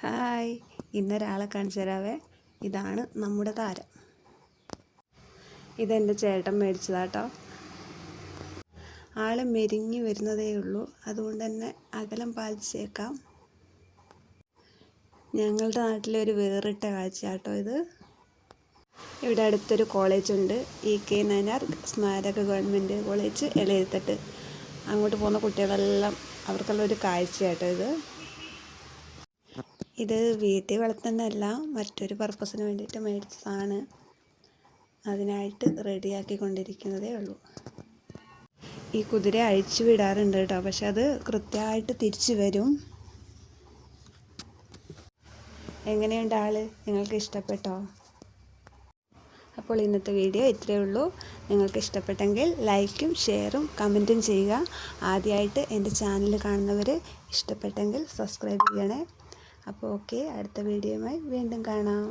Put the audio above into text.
Hi, ഇന്നൊരാളെ കാണിച്ചു തരാവേ. ഇതാണ് നമ്മുടെ താരം. ഇതെൻ്റെ ചേട്ടൻ മേടിച്ചതാട്ടോ. ആൾ മെരിഞ്ഞു വരുന്നതേ ഉള്ളൂ, അതുകൊണ്ട് തന്നെ അകലം പാലിച്ചേക്കാം. ഞങ്ങളുടെ നാട്ടിലൊരു വേറിട്ട കാഴ്ചയാട്ടോ ഇത്. ഇവിടെ അടുത്തൊരു കോളേജുണ്ട്, EK നയനാർ സ്മാരക ഗവൺമെൻറ് കോളേജ്, എളേരിത്തട്ട്. അങ്ങോട്ട് പോകുന്ന കുട്ടികളെല്ലാം അവർക്കുള്ളൊരു കാഴ്ചയാട്ടോ ഇത്. ഇത് വീട്ടിൽ വളർത്തുന്നതല്ല, മറ്റൊരു പർപ്പസിന് വേണ്ടിയിട്ട് മേടിച്ചതാണ്. അതിനായിട്ട് റെഡിയാക്കിക്കൊണ്ടിരിക്കുന്നതേ ഉള്ളൂ. ഈ കുതിര അഴിച്ചു വിടാറുണ്ട് കേട്ടോ, പക്ഷെ അത് കൃത്യമായിട്ട് തിരിച്ചു വരും. എങ്ങനെയുണ്ട് ആള്? നിങ്ങൾക്ക് ഇഷ്ടപ്പെട്ടോ? അപ്പോൾ ഇന്നത്തെ വീഡിയോ ഇത്രയേ ഉള്ളൂ. നിങ്ങൾക്ക് ഇഷ്ടപ്പെട്ടെങ്കിൽ ലൈക്കും ഷെയറും കമൻറ്റും ചെയ്യുക. ആദ്യമായിട്ട് എൻ്റെ ചാനൽ കാണുന്നവർ ഇഷ്ടപ്പെട്ടെങ്കിൽ സബ്സ്ക്രൈബ് ചെയ്യണേ. അപ്പോൾ ഓക്കെ, അടുത്ത വീഡിയോയുമായി വീണ്ടും കാണാം.